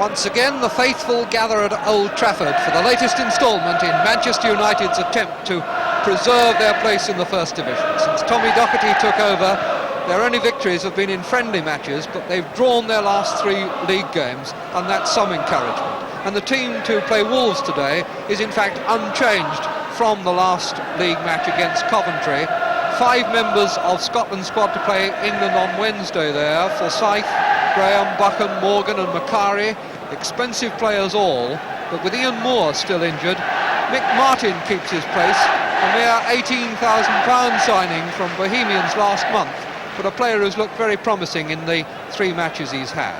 Once again, the faithful gather at Old Trafford for the latest instalment in Manchester United's attempt to preserve their place in the First Division. Since Tommy Docherty took over, their only victories have been in friendly matches, but they've drawn their last 3 league games, and that's some encouragement. And the team to play Wolves today is in fact unchanged from the last league match against Coventry. 5 members of Scotland's squad to play England on Wednesday there: Forsyth, Graham, Buchan, Morgan and Macari. Expensive players all, but with Ian Moore still injured, Mick Martin keeps his place, a mere £18,000 signing from Bohemians last month, but a player who's looked very promising in the 3 matches he's had.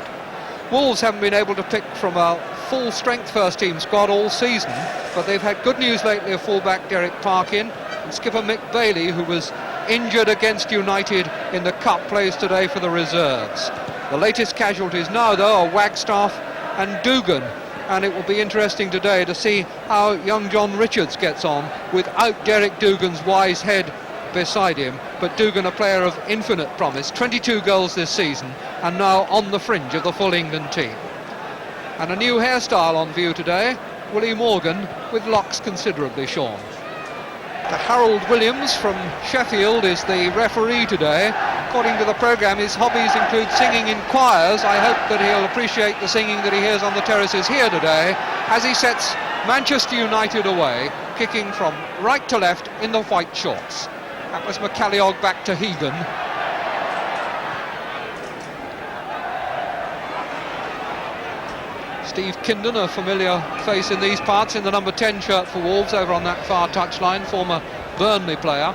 Wolves haven't been able to pick from a full-strength first-team squad all season, but they've had good news lately of full-back Derek Parkin, and skipper Mick Bailey, who was injured against United in the Cup, plays today for the reserves. The latest casualties now, though, are Wagstaff and Dugan, and it will be interesting today to see how young John Richards gets on without Derek Dugan's wise head beside him. But Dugan, a player of infinite promise, 22 goals this season, and now on the fringe of the full England team. And a new hairstyle on view today: Willie Morgan with locks considerably shorn. Harold Williams from Sheffield is the referee today. According to the programme, his hobbies include singing in choirs. I hope that he'll appreciate the singing that he hears on the terraces here today as he sets Manchester United away, kicking from right to left in the white shorts. That was McCalliog back to Hegan. Steve Kindon, a familiar face in these parts, in the number 10 shirt for Wolves over on that far touchline, former Burnley player.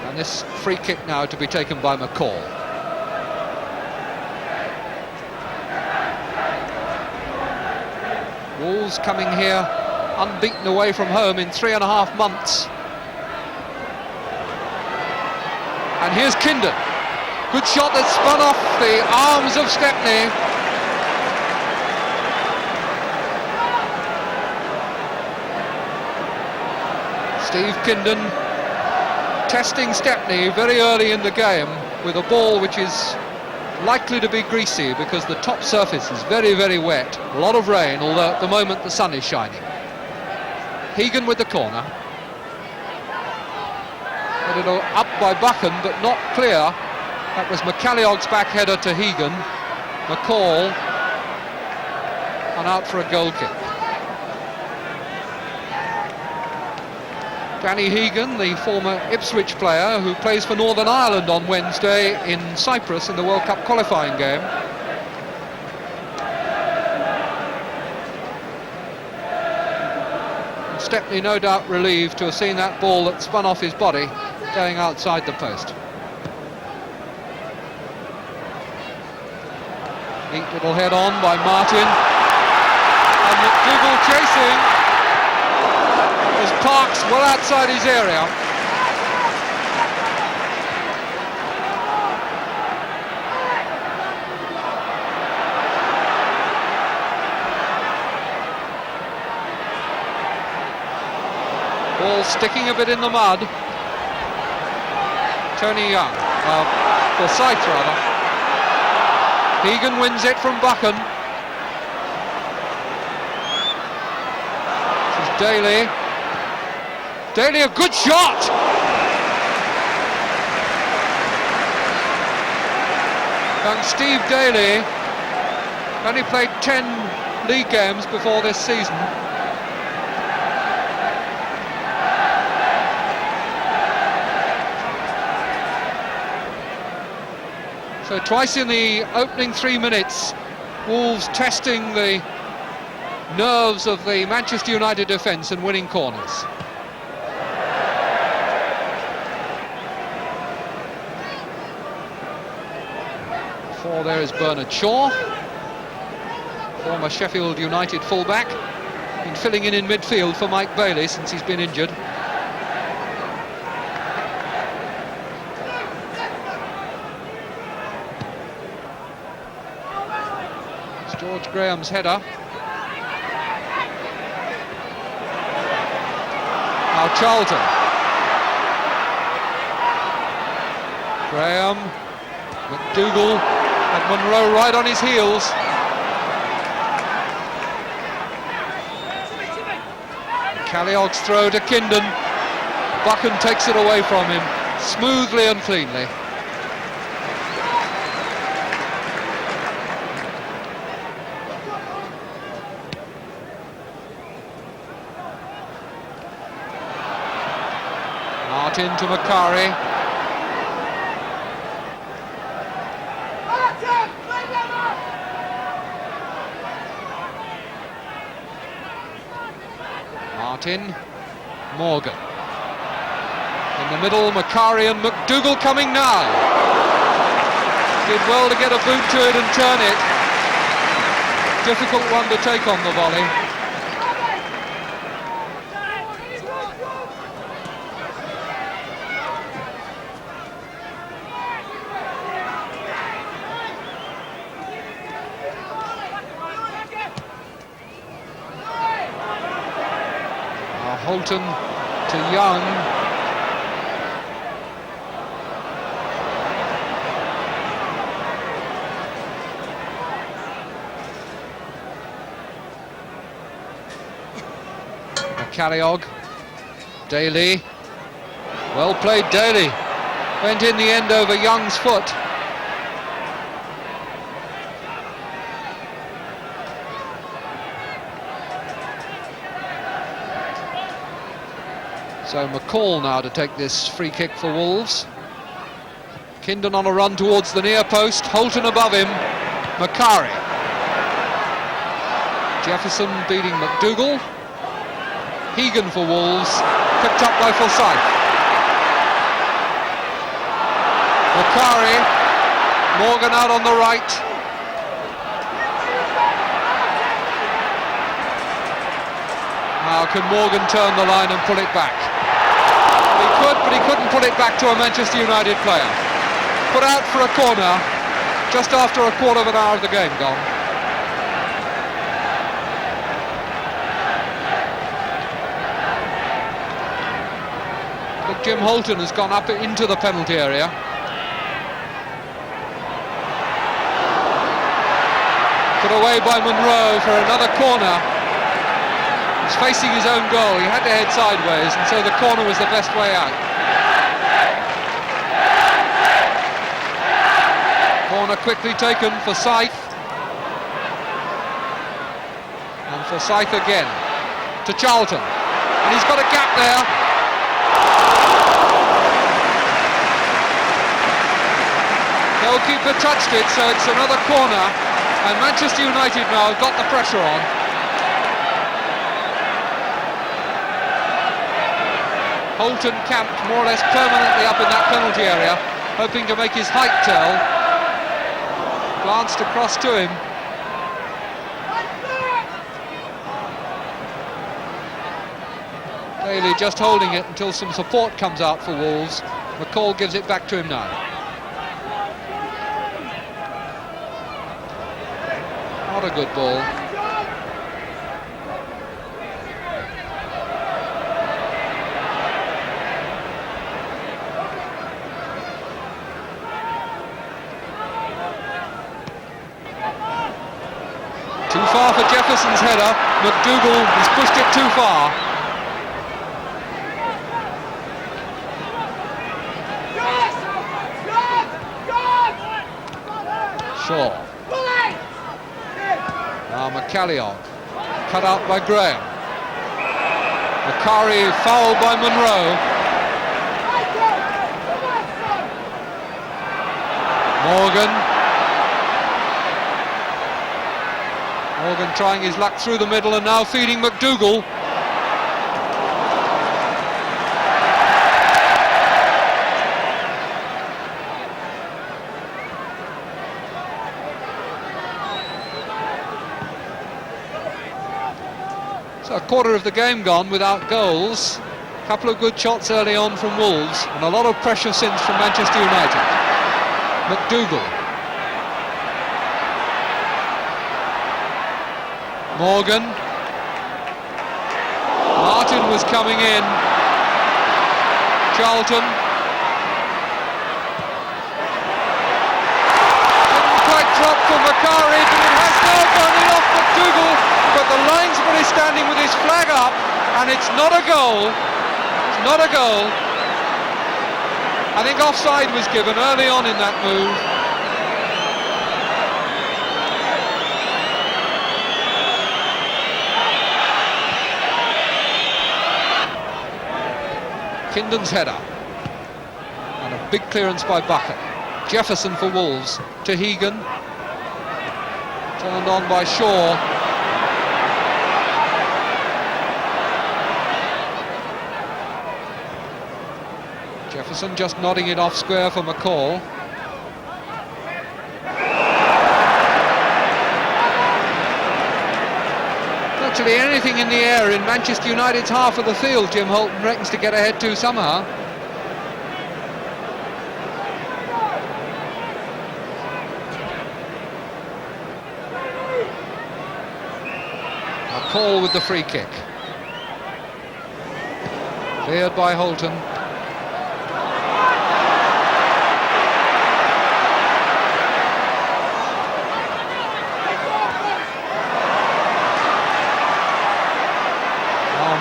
And this free kick now to be taken by McCall. Wolves coming here unbeaten away from home in 3.5 months. And here's Kindon. Good shot that spun off the arms of Stepney. Steve Kindon testing Stepney very early in the game with a ball which is likely to be greasy because the top surface is very, very wet. A lot of rain, although at the moment the sun is shining. Hegan with the corner. Headed up by Buchan, but not clear. That was McCalliog's back header to Hegan. McCall, and out for a goal kick. Danny Hegan, the former Ipswich player who plays for Northern Ireland on Wednesday in Cyprus in the World Cup qualifying game. And Stepney no doubt relieved to have seen that ball that spun off his body going outside the post. Neat little head on by Martin, and McDougall chasing as Parks well outside his area. Ball sticking a bit in the mud. Tony Young, Forsyth rather. Hegan wins it from Buchan. This is Daly. Daly, a good shot! Young Steve Daly only played 10 league games before this season. So twice in the opening 3 minutes, Wolves testing the nerves of the Manchester United defence and winning corners. Before there is Bernard Shaw, former Sheffield United fullback, been filling in midfield for Mike Bailey since he's been injured. George Graham's header. Now Charlton. Graham, McDougall, And Monroe right on his heels. Callioch's throw to Kindon. Buchan takes it away from him, smoothly and cleanly. Martin to Macari. Martin, Morgan. In the middle, Macari and McDougall coming now. Did well to get a boot to it and turn it. Difficult one to take on the volley. Holton to Young. Callioch. Daly. Well played, Daly. Went in the end over Young's foot. So McCall now to take this free kick for Wolves. Kindon on a run towards the near post. Holton above him. Macari. Jefferson beating McDougall. Hegan for Wolves. Picked up by Forsyth. Macari. Morgan out on the right. Now can Morgan turn the line and pull it back? He could, but he couldn't pull it back to a Manchester United player. Put out for a corner just after a quarter of an hour of the game gone. But Jim Holton has gone up into the penalty area. Put away by Monroe for another corner. He's facing his own goal. He had to head sideways, and so the corner was the best way out. Corner quickly taken for Forsyth. And Forsyth again to Charlton. And he's got a gap there. Goalkeeper touched it, so it's another corner. And Manchester United now have got the pressure on. Holton camped more or less permanently up in that penalty area, hoping to make his height tell. Glanced across to him. Daly just holding it until some support comes out for Wolves. McCall gives it back to him now. Not a good ball. Too far for Jefferson's header. McDougall has pushed it too far. Shaw. Now Macallioch. Cut out by Graham. Macari fouled by Monroe. Morgan trying his luck through the middle and now feeding McDougall. So a quarter of the game gone without goals. A couple of good shots early on from Wolves and a lot of pressure since from Manchester United. McDougall. Morgan. Martin was coming in. Charlton. Didn't quite standing with his flag up, and it's not a goal. It's not a goal. I think offside was given early on in that move. Kinden's header. And a big clearance by Bucket. Jefferson for Wolves. To Hegan. Turned on by Shaw. Jefferson just nodding it off square for McCall. Virtually anything in the air in Manchester United's half of the field, Jim Holton reckons to get ahead to somehow. McCall with the free kick. Cleared by Holton.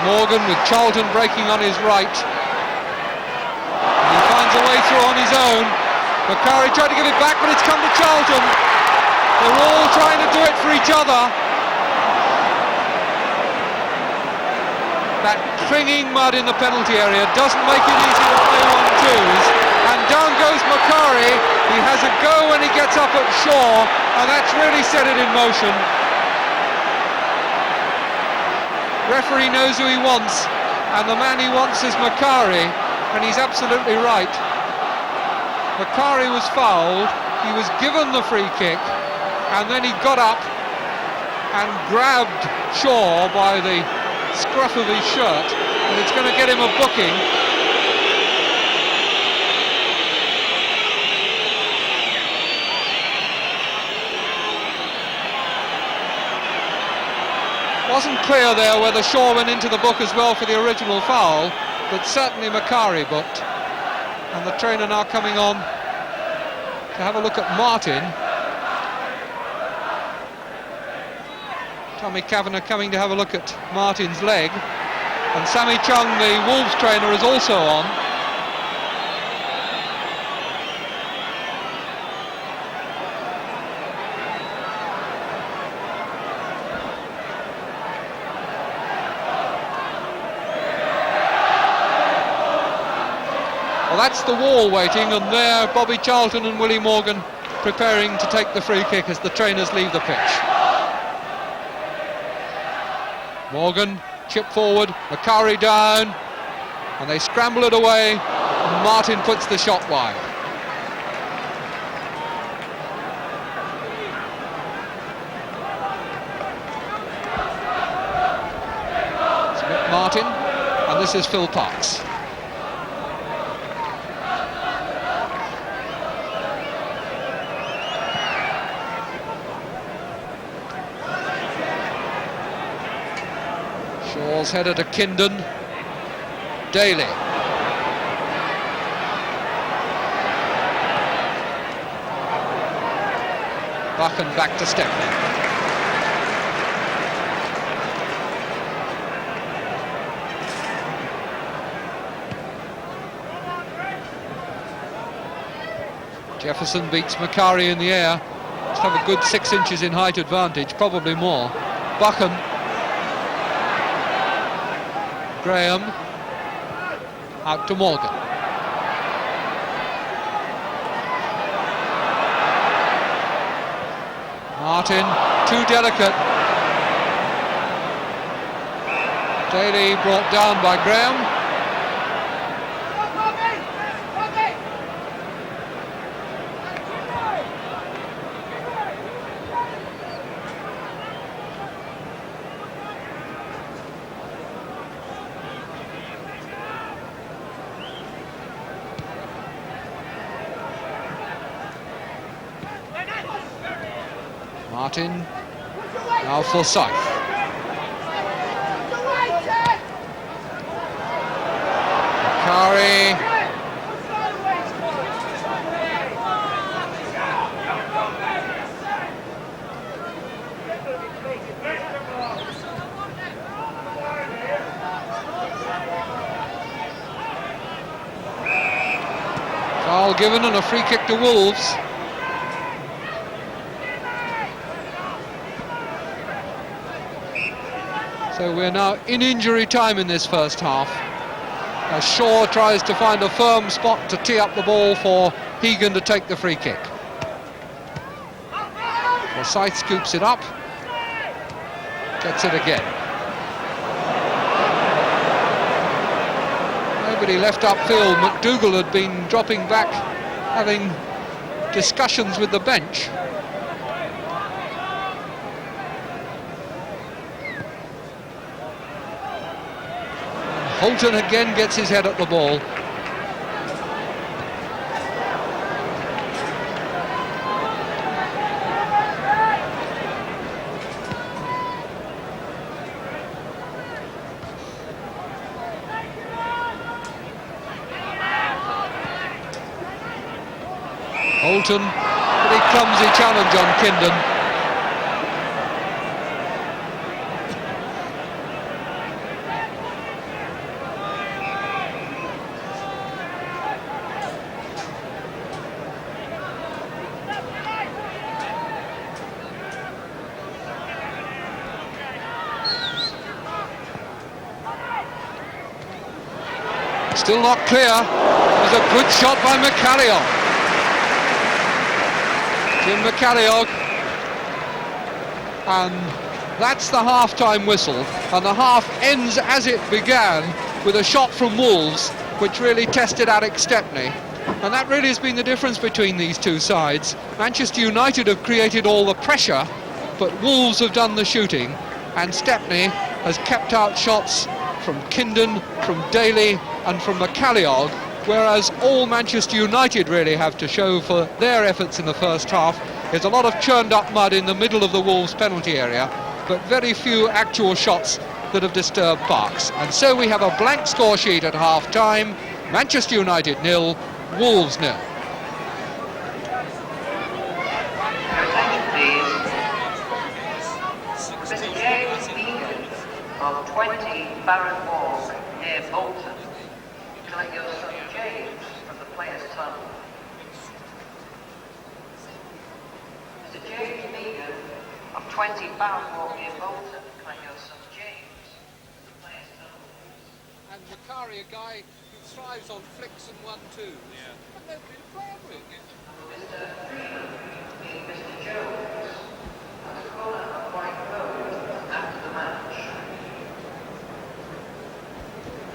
Morgan with Charlton breaking on his right. And he finds a way through on his own. McCurry tried to give it back, but it's come to Charlton. They're all trying to do it for each other. That clinging mud in the penalty area doesn't make it easy to play 1-2s. And down goes McCurry. He has a go when he gets up at Shaw, and that's really set it in motion. Referee knows who he wants, and the man he wants is McCurry, and he's absolutely right. McCurry was fouled, he was given the free kick, and then he got up and grabbed Shaw by the scruff of his shirt, and it's going to get him a booking. Wasn't clear there whether Shaw went into the book as well for the original foul, but certainly McCurry booked. And the trainer now coming on to have a look at Martin. Tommy Kavanagh coming to have a look at Martin's leg. And Sammy Chung, the Wolves trainer, is also on. Well, that's the wall waiting, and there Bobby Charlton and Willie Morgan preparing to take the free kick as the trainers leave the pitch. Morgan, chip forward, McCurry down, and they scramble it away, and Martin puts the shot wide. It's Martin, and this is Phil Parks. Shaw's header to Kinden. Daly. Buchan back to Stepney. Jefferson beats McCurry in the air. Must have a good 6 inches in height advantage, probably more. Buchan. Graham, out to Morgan. Martin, too delicate. Daly brought down by Graham. Martin, now Forsyth. McCurry. Foul given and a free kick to Wolves. So we're now in injury time in this first half, as Shaw tries to find a firm spot to tee up the ball for Hegan to take the free kick. Forsyth scoops it up, gets it again. Nobody left upfield. McDougall had been dropping back, having discussions with the bench. Holton again gets his head at the ball. Holton, pretty clumsy challenge on Kindon. Still not clear. It was a good shot by McCalliog. Jim McCalliog. And that's the half-time whistle. And the half ends as it began, with a shot from Wolves, which really tested Alex Stepney. And that really has been the difference between these two sides. Manchester United have created all the pressure, but Wolves have done the shooting. And Stepney has kept out shots from Kindon, from Daly and from McCalliog, whereas all Manchester United really have to show for their efforts in the first half is a lot of churned up mud in the middle of the Wolves penalty area, but very few actual shots that have disturbed Parks. And so we have a blank score sheet at half-time. Manchester United 0, Wolves 0. Of 20 Barron Walk near Bolton, collect your son James from the players' tunnel. Mr. James Megan of 20 Barron Walk near Bolton, collect your son James from the players' tunnel. And Macari, a guy who thrives on flicks and 1-2s. Yeah. But nobody to play with. Mr. Freeman being Mr. Jones at the corner of White Road after the match.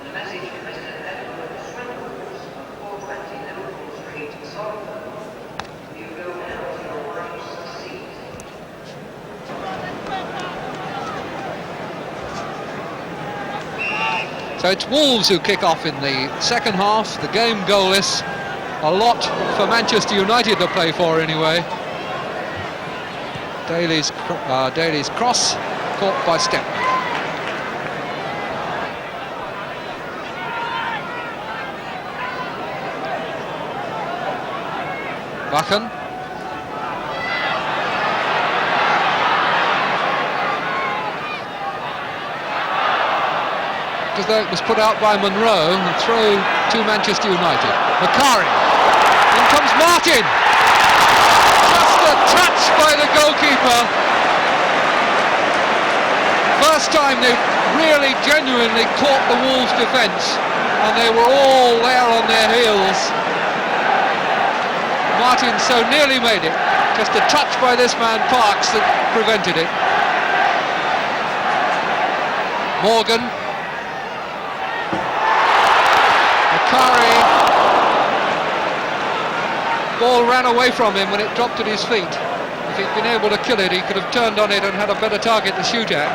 A message from Mr. Edward Swindles of 420 Liverpool Street, Charlton. You go now to your wife's seat. So it's Wolves who kick off in the second half, the game goalless. A lot for Manchester United to play for anyway. Daly's cross, caught by Stepney. Buchan. As though it was put out by Monroe, and throw to Manchester United. Macari. In comes Martin. Just a touch by the goalkeeper. First time they've really genuinely caught the Wolves' defence, and they were all there on their heels. Martin so nearly made it, just a touch by this man Parks that prevented it. Morgan. Macari. Ball ran away from him when it dropped at his feet. If he'd been able to kill it, he could have turned on it and had a better target to shoot at.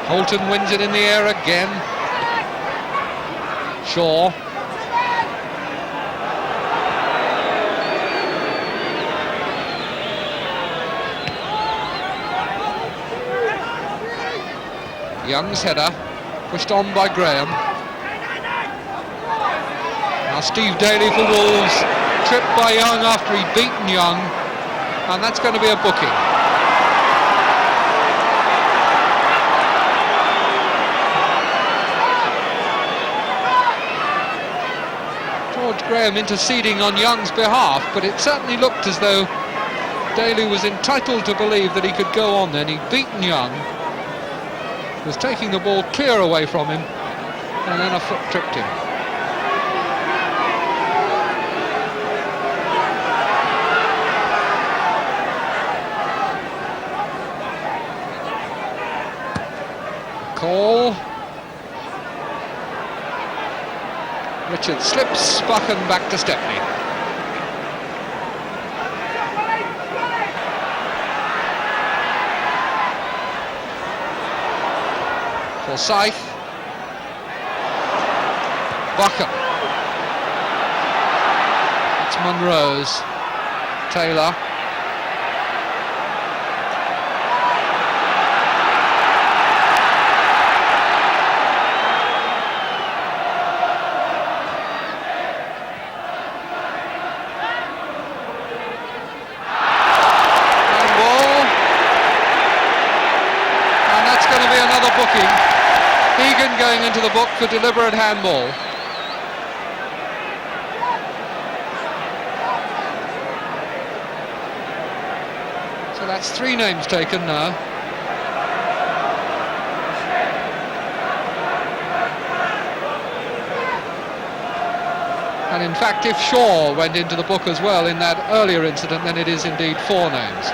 Holton wins it in the air again. Shaw. Young's header, pushed on by Graham. Now Steve Daly for Wolves, tripped by Young after he'd beaten Young, and that's going to be a booking. George Graham interceding on Young's behalf, but it certainly looked as though Daly was entitled to believe that he could go on then. He'd beaten Young, was taking the ball clear away from him, and then a foot tripped him. Call. Richard slips, Buchan back to Stepney. Forsyth. Buchan. It's Monroe's. Taylor. Going into the book for deliberate handball. So that's 3 names taken now. And in fact, if Shaw went into the book as well in that earlier incident, then it is indeed 4 names.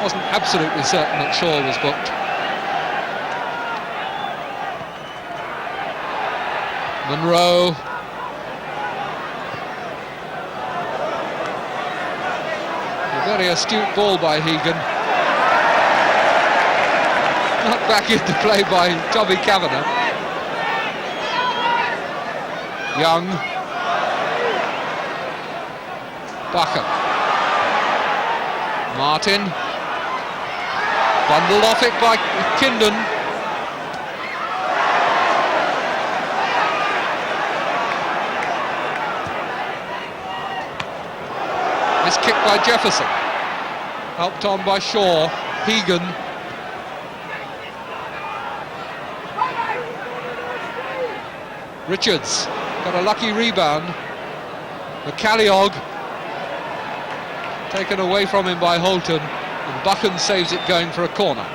Wasn't absolutely certain that Shaw was booked. Monroe. A very astute ball by Hegan. Not back into play by Tommy Kavanagh. Young. Buchan. Martin. Bundled off it by Kindon. Kick by Jefferson, helped on by Shaw. Hegan. Richards got a lucky rebound. McCalliog taken away from him by Holton, and Buchan saves it going for a corner.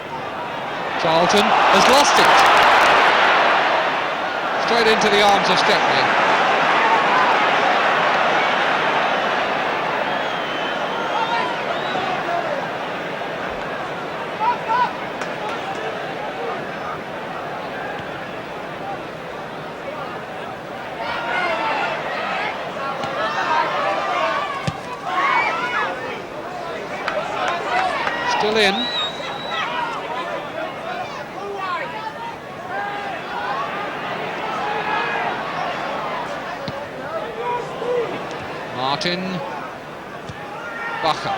Charlton has lost it. Straight into the arms of Stepney. Still in. Martin. Buchan.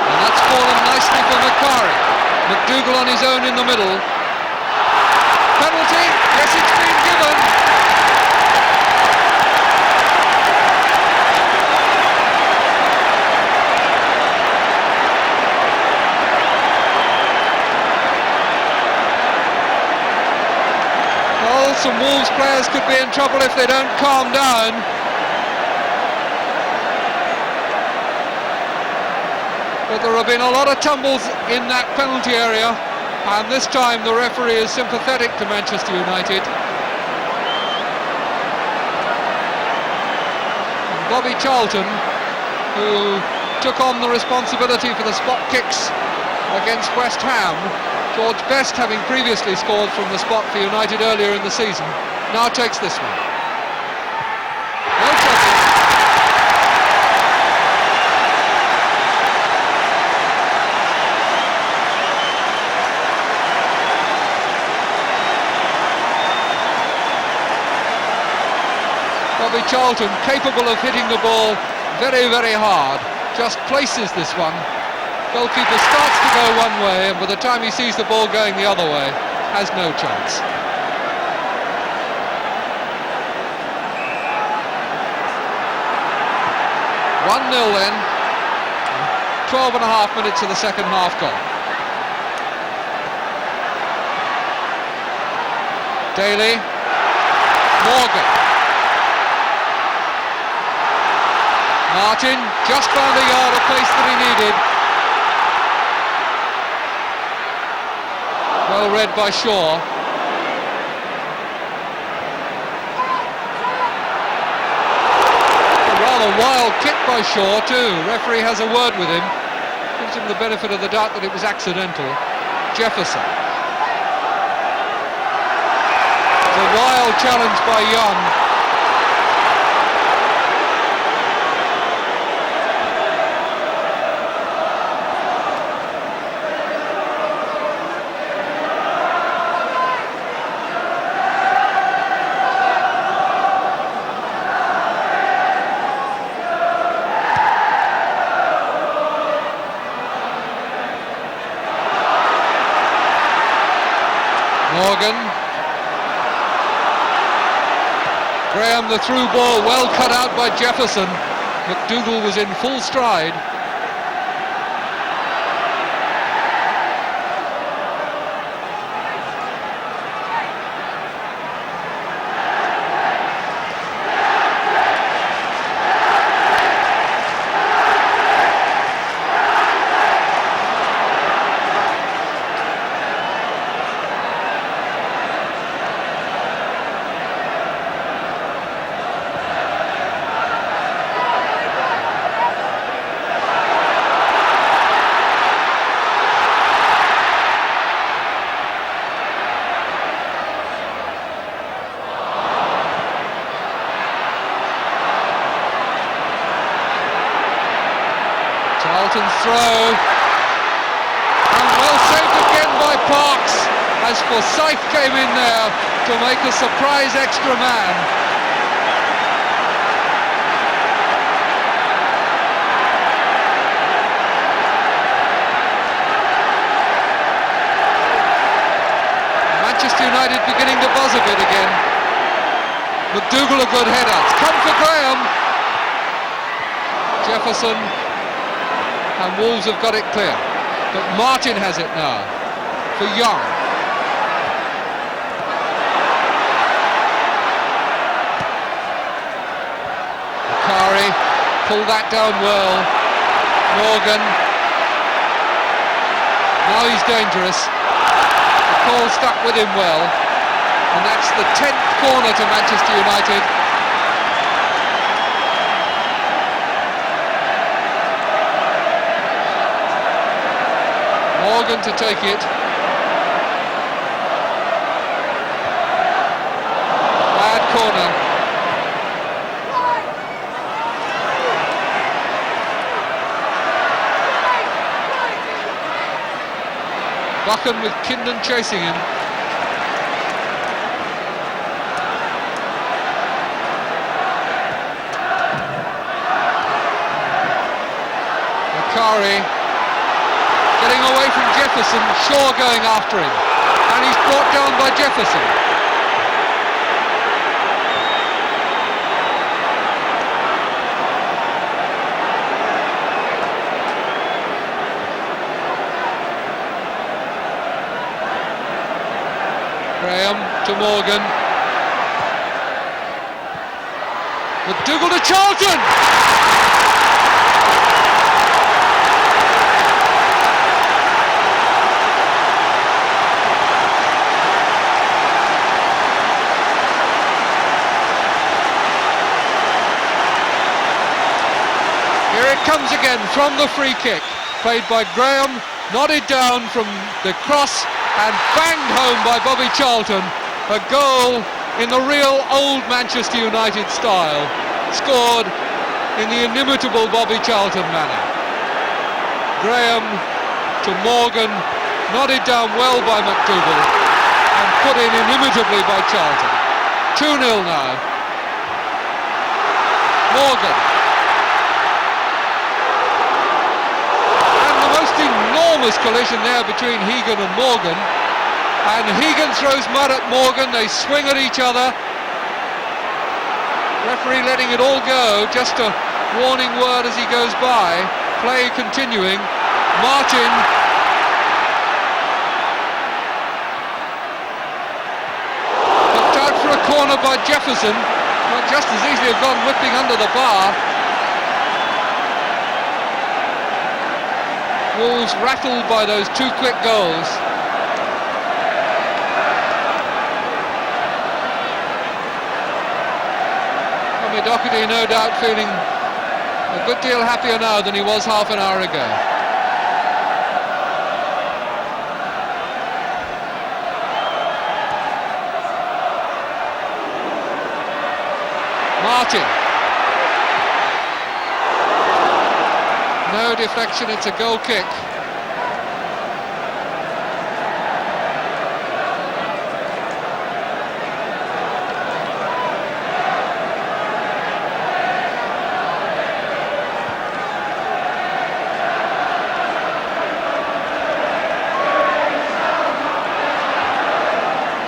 And that's fallen nicely for Macari. McDougall on his own in the middle. Penalty? Yes, it's been given. Some Wolves players could be in trouble if they don't calm down. But there have been a lot of tumbles in that penalty area, and this time the referee is sympathetic to Manchester United. And Bobby Charlton, who took on the responsibility for the spot kicks against West Ham, George Best, having previously scored from the spot for United earlier in the season, now takes this one. No trouble. Bobby Charlton, capable of hitting the ball very, very hard, just places this one. Goalkeeper starts to go one way, and by the time he sees the ball going the other way, has no chance. 1-0 then. 12 and a half minutes of the second half gone. Daly. Morgan. Martin just found a yard of place that he needed. Well read by Shaw. A rather wild kick by Shaw too. Referee has a word with him. Gives him the benefit of the doubt that it was accidental. Jefferson. A wild challenge by Young. Morgan. Graham, the through ball, well cut out by Jefferson. McDougall was in full stride. Charlton's throw, and well saved again by Parks, as Forsyth came in there to make a surprise extra man. Manchester United beginning to buzz a bit again. McDougall a good header. It's come for Graham. Jefferson. And Wolves have got it clear. But Martin has it now for Young. Akari pulled that down well. Morgan. Now he's dangerous. The ball stuck with him well. And that's the 10th corner to Manchester United. Morgan to take it. Bad corner. Buchan with Kindon chasing him. Akari getting away from Jefferson, Shaw going after him, and he's brought down by Jefferson. Graham to Morgan. McDougall to Charlton! Here it comes again from the free kick, played by Graham, nodded down from the cross and banged home by Bobby Charlton. A goal in the real old Manchester United style, scored in the inimitable Bobby Charlton manner. Graham to Morgan, nodded down well by McDougall and put in inimitably by Charlton. 2-0 now. Morgan. Enormous collision there between Hegan and Morgan, and Hegan throws mud at Morgan. They swing at each other. Referee letting it all go just to warning word as he goes by. Play continuing. Martin. Hooked out for a corner by Jefferson. Might just as easily have gone whipping under the bar. Wolves rattled by those two quick goals. Docherty no doubt feeling a good deal happier now than he was half an hour ago. Martin. No deflection, it's a goal kick.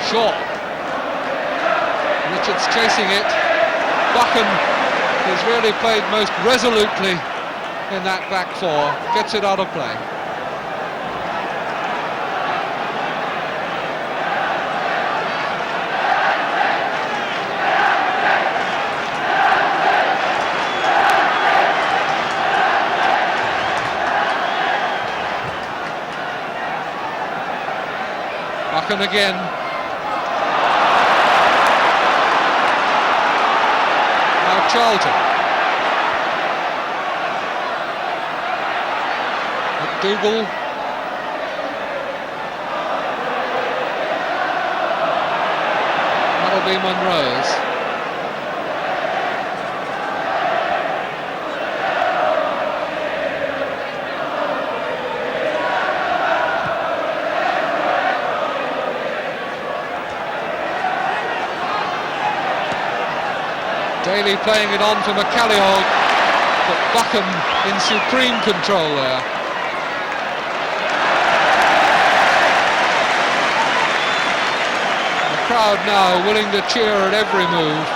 Shaw. Richards chasing it. Buchan has really played most resolutely in that back four. Gets it out of play. Buchan again. Charlton. McDougall. That'll be Monroe's. Daly playing it on for McCalliog, but Buchan in supreme control there. The crowd now willing to cheer at every move.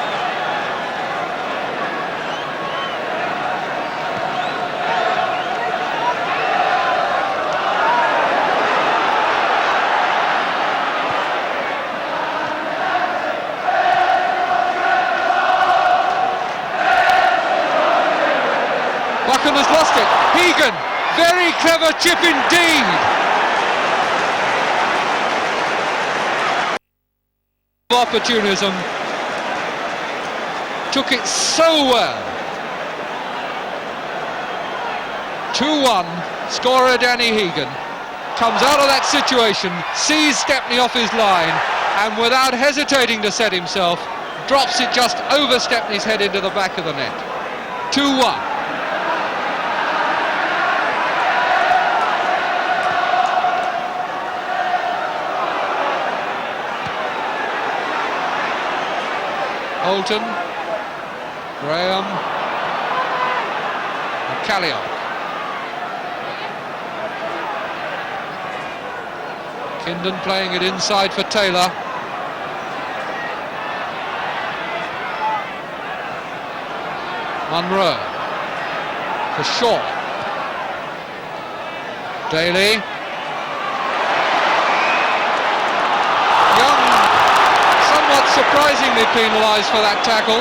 Buchan has lost it. Hegan, very clever chip indeed. Opportunism. Took it so well. 2-1. Scorer Danny Hegan comes out of that situation, sees Stepney off his line, and without hesitating to set himself, drops it just over Stepney's head into the back of the net. 2-1. Holton, Graham, McCalliog. Kindon playing it inside for Taylor. Monroe for Shaw. Daly. Somewhat surprisingly penalised for that tackle.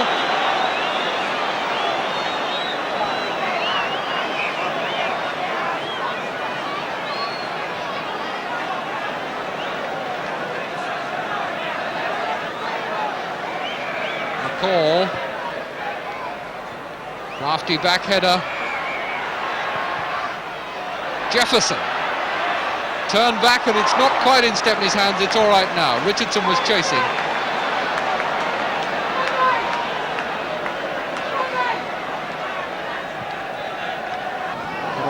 McCall. Crafty back header. Jefferson. Turned back and it's not quite in Stepney's hands, it's all right now. Richardson was chasing.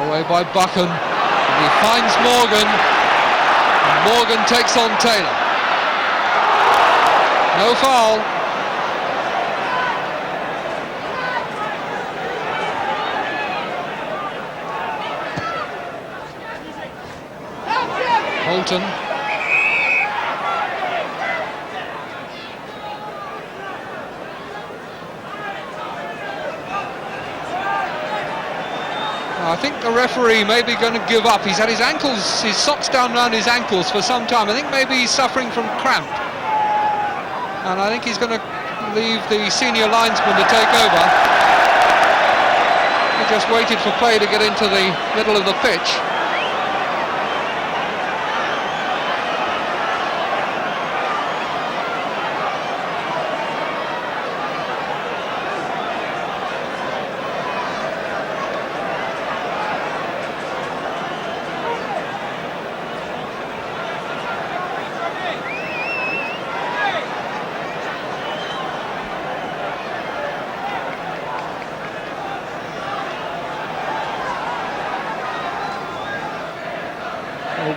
Away by Buchan, and he finds Morgan, and Morgan takes on Taylor. No foul. Holton. I think the referee may be going to give up. He's had his socks down around his ankles for some time. I think maybe he's suffering from cramp. And I think he's going to leave the senior linesman to take over. He just waited for play to get into the middle of the pitch.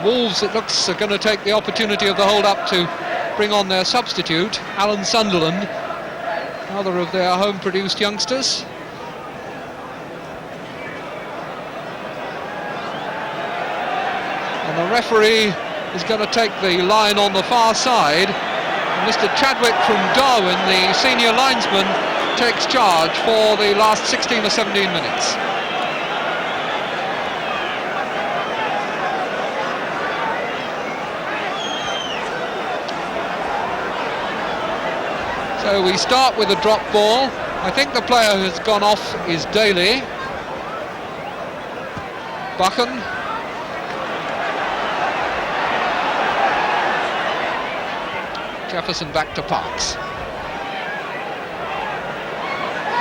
Wolves, it looks, are going to take the opportunity of the hold-up to bring on their substitute, Alan Sunderland, another of their home-produced youngsters. And the referee is going to take the line on the far side. And Mr. Chadwick from Darwin, the senior linesman, takes charge for the last 16 or 17 minutes. So we start with a drop ball. I think the player who's gone off is Daly. Buchan. Jefferson back to Parks.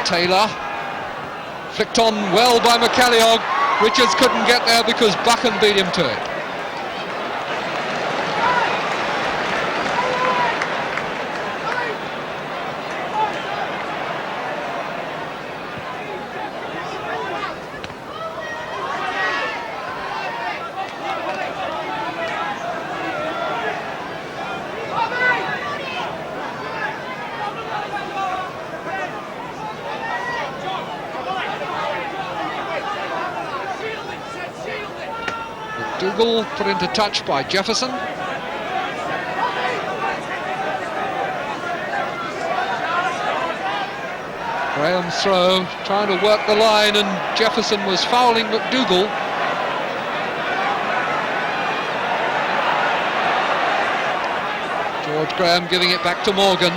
Taylor. Flicked on well by McCalliog. Richards couldn't get there because Buchan beat him to it. Dougal put into touch by Jefferson. Graham's throw, trying to work the line, and Jefferson was fouling McDougall. George Graham giving it back to Morgan.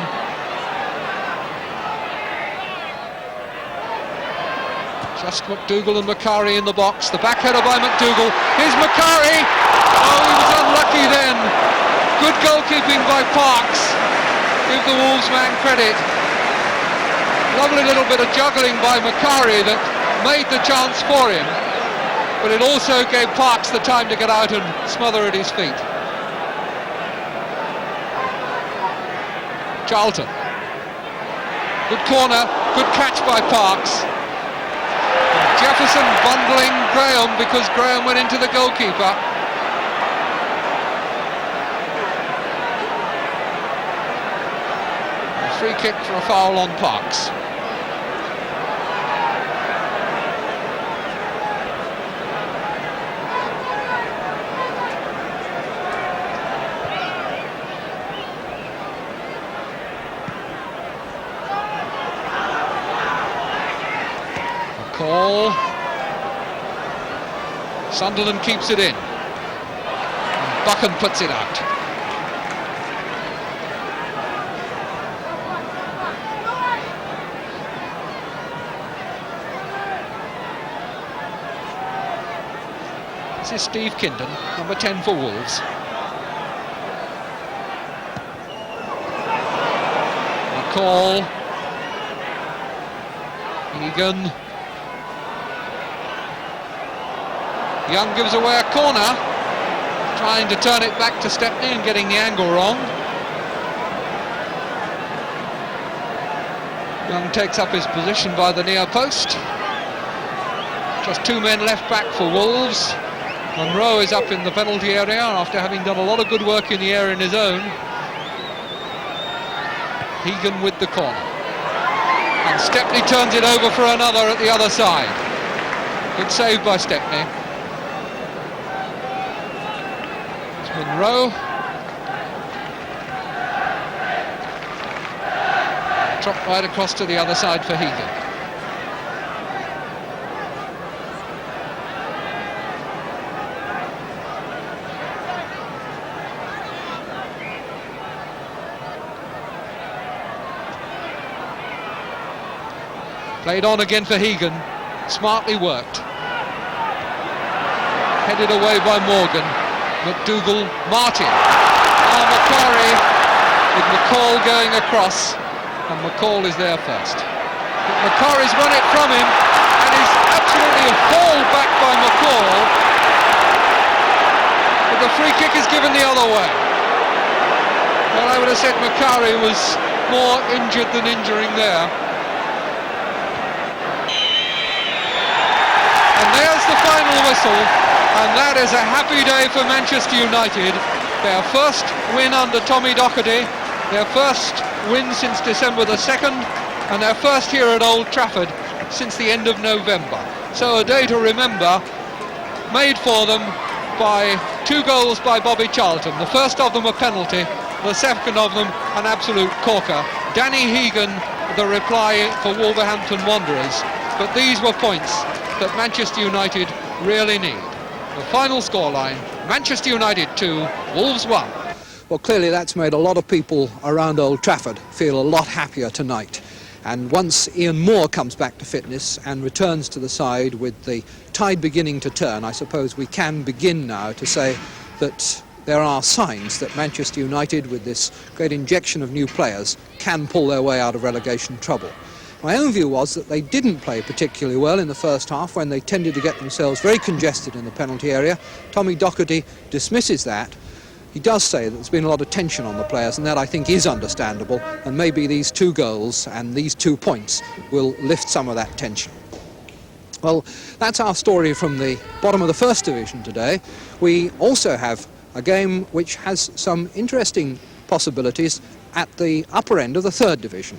Just McDougall and Macari in the box. The back header by McDougall. Here's Macari. Oh, he was unlucky then. Good goalkeeping by Parks. Give the Wolves man credit. Lovely little bit of juggling by Macari that made the chance for him. But it also gave Parks the time to get out and smother at his feet. Charlton. Good corner. Good catch by Parks. Jefferson bundling Graham because Graham went into the goalkeeper. A free kick for a foul on Parks. Call. Sunderland keeps it in. And Buchan puts it out. This is Steve Kindon, number 10 for Wolves. A call. Egan. Young gives away a corner, trying to turn it back to Stepney and getting the angle wrong. Young takes up his position by the near post. Just two men left back for Wolves. Monroe is up in the penalty area after having done a lot of good work in the area in his own. Egan with the corner. And Stepney turns it over for another at the other side. Good save by Stepney. Monroe. Dropped right across to the other side for Hegan. Played on again for Hegan. Smartly worked. Headed away by Morgan. McDougall, Martin. Macquarie with McCall going across. And McCall is there first. But Macquarie's run it from him. And he's absolutely hauled back by McCall. But the free kick is given the other way. Well, I would have said Macquarie was more injured than injuring there. And there's the final whistle, and that is a happy day for Manchester United. Their first win under Tommy Docherty, their first win since December the 2nd, and their first here at Old Trafford since the end of November. So a day to remember, made for them by 2 goals by Bobby Charlton. The first of them a penalty, the second of them an absolute corker. Danny Hegan, the reply for Wolverhampton Wanderers. But these were points that Manchester United really need. The final scoreline, Manchester United 2, Wolves 1. Well, clearly that's made a lot of people around Old Trafford feel a lot happier tonight. And once Ian Moore comes back to fitness and returns to the side with the tide beginning to turn, I suppose we can begin now to say that there are signs that Manchester United, with this great injection of new players, can pull their way out of relegation trouble. My own view was that they didn't play particularly well in the first half when they tended to get themselves very congested in the penalty area. Tommy Docherty dismisses that. He does say that there's been a lot of tension on the players, and that I think is understandable, and maybe these 2 goals and these 2 points will lift some of that tension. Well, that's our story from the bottom of the First Division today. We also have a game which has some interesting possibilities at the upper end of the Third Division.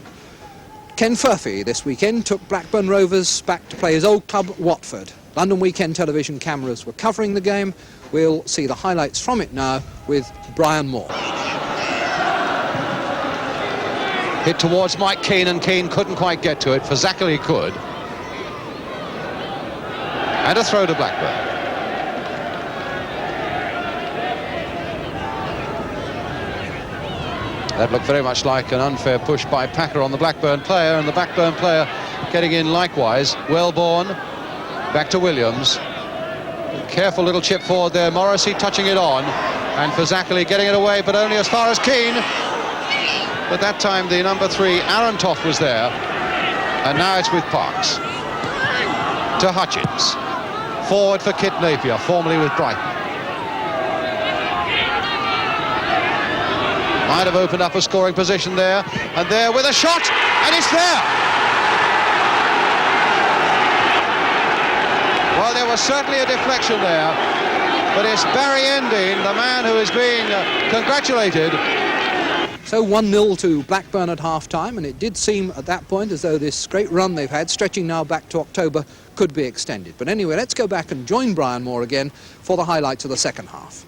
Ken Furphy this weekend took Blackburn Rovers back to play his old club Watford. London Weekend television cameras were covering the game. We'll see the highlights from it now with Brian Moore. Hit towards Mike Keane, and Keane couldn't quite get to it. For Zachary could. And a throw to Blackburn. That looked very much like an unfair push by Packer on the Blackburn player, and the Blackburn player getting in likewise. Wellborn, back to Williams. Careful little chip forward there. Morrissey touching it on, and for Zachary getting it away, but only as far as Keane. But that time the number 3, Aaron Toth, was there, and now it's with Parks. To Hutchins. Forward for Kit Napier, formerly with Brighton. Might have opened up a scoring position there, and there with a shot, and it's there. Well, there was certainly a deflection there, but it's Barry Endine, the man who is being congratulated. So 1-0 to Blackburn at half-time, and it did seem at that point as though this great run they've had, stretching now back to October, could be extended. But anyway, let's go back and join Brian Moore again for the highlights of the second half.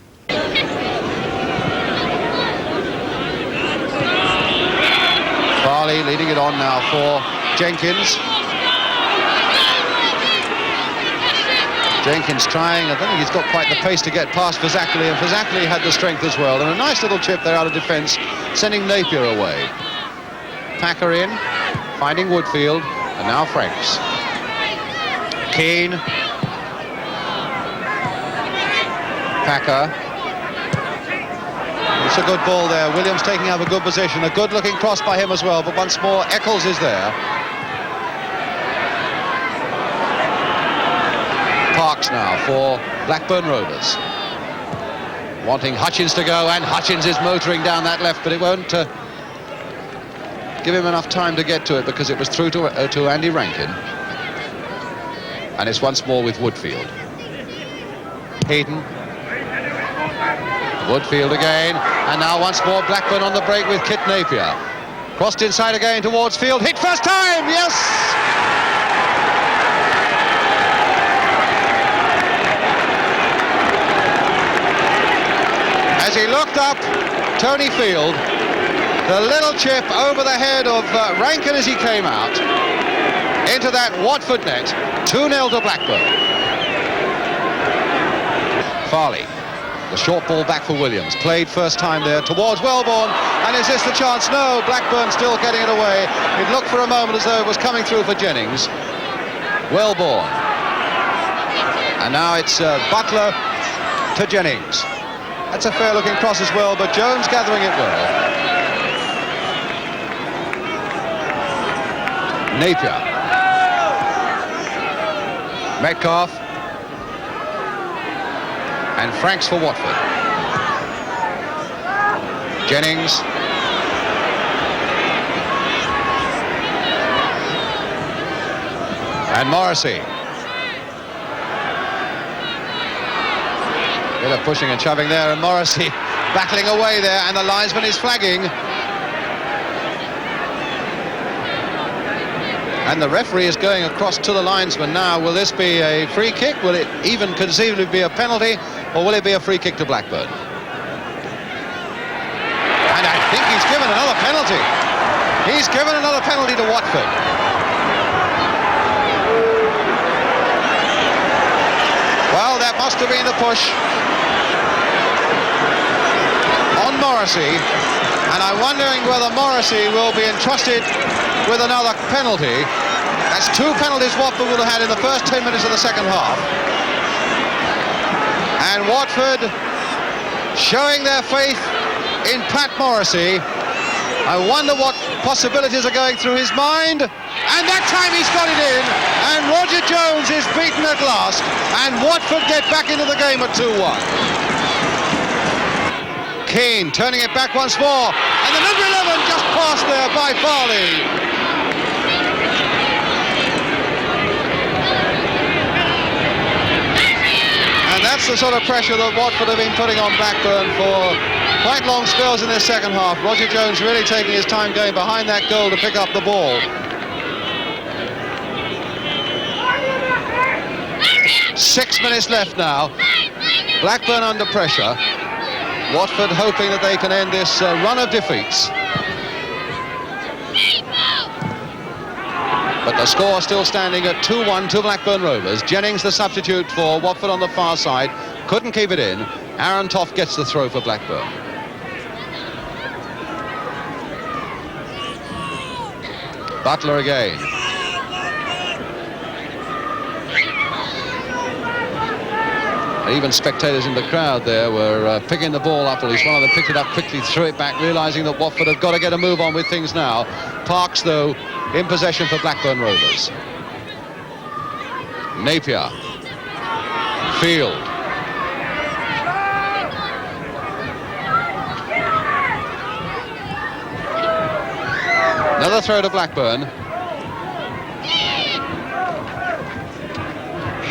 Farley leading it on now for Jenkins. Jenkins trying, I don't think he's got quite the pace to get past Fazackley, and Fazackley had the strength as well. And a nice little chip there out of defence, sending Napier away. Packer in, finding Woodfield, and now Franks. Keane. Packer. It's a good ball there. Williams taking up a good position. A good-looking cross by him as well, but once more, Eccles is there. Parks now for Blackburn Rovers. Wanting Hutchins to go, and Hutchins is motoring down that left, but it won't give him enough time to get to it because it was through to Andy Rankin. And it's once more with Woodfield. Hayden. Woodfield again, and now once more Blackburn on the break with Kit Napier. Crossed inside again towards Field, hit first time, yes! As he looked up, Tony Field, the little chip over the head of Rankin as he came out, into that Watford net, 2-0 to Blackburn. Farley. The short ball back for Williams. Played first time there towards Wellborn. And is this the chance? No, Blackburn still getting it away. It looked for a moment as though it was coming through for Jennings. Wellborn. And now it's Butler to Jennings. That's a fair looking cross as well, but Jones gathering it well. Napier. Metcalf. And Franks for Watford. Jennings. And Morrissey. Bit of pushing and shoving there, and Morrissey battling away there, and the linesman is flagging. And the referee is going across to the linesman now. Will this be a free kick? Will it even conceivably be a penalty, or will it be a free kick to Blackburn? And I think he's given another penalty. He's given another penalty to Watford. Well, that must have been the push on Morrissey, and I'm wondering whether Morrissey will be entrusted with another penalty. That's 2 penalties Watford would have had in the first 10 minutes of the second half. And Watford showing their faith in Pat Morrissey. I wonder what possibilities are going through his mind. And that time he's got it in, and Roger Jones is beaten at last, and Watford get back into the game at 2-1. Keane turning it back once more, and the number 11 just passed there by Farley. And that's the sort of pressure that Watford have been putting on Blackburn for quite long spells in this second half. Roger Jones really taking his time going behind that goal to pick up the ball. 6 minutes left now. Blackburn under pressure. Watford hoping that they can end this run of defeats. But the score still standing at 2-1 to Blackburn Rovers. Jennings, the substitute for Watford on the far side, couldn't keep it in. Aaron Toff gets the throw for Blackburn. Butler again. Even spectators in the crowd there were picking the ball up. At least one of them picked it up quickly, threw it back, realising that Watford have got to get a move on with things now. Parks, though, in possession for Blackburn Rovers. Napier. Field. Another throw to Blackburn.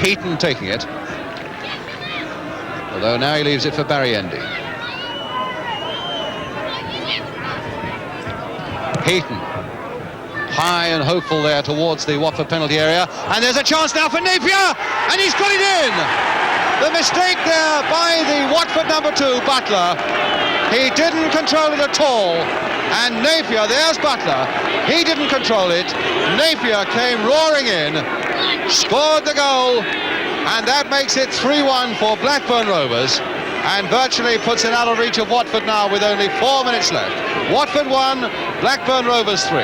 Heaton taking it. Although now he leaves it for Barry Endy. Heaton. High and hopeful there towards the Watford penalty area. And there's a chance now for Napier! And he's got it in! The mistake there by the Watford number 2, Butler. He didn't control it at all. And Napier, there's Butler. He didn't control it. Napier came roaring in, scored the goal, and that makes it 3-1 for Blackburn Rovers, and virtually puts it out of reach of Watford now with only 4 minutes left. Watford 1, Blackburn Rovers 3.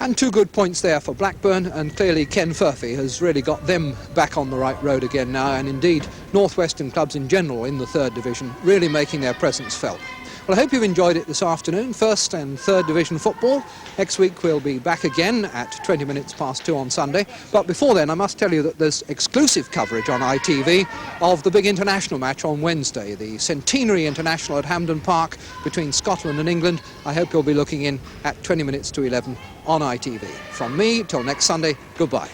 And 2 good points there for Blackburn, and clearly Ken Furphy has really got them back on the right road again now, and indeed Northwestern clubs in general in the 3rd division really making their presence felt. Well, I hope you've enjoyed it this afternoon, 1st and 3rd division football. Next week we'll be back again at 20 minutes past 2 on Sunday. But before then, I must tell you that there's exclusive coverage on ITV of the big international match on Wednesday, the Centenary International at Hampden Park between Scotland and England. I hope you'll be looking in at 20 minutes to 11 on ITV. From me, till next Sunday, goodbye.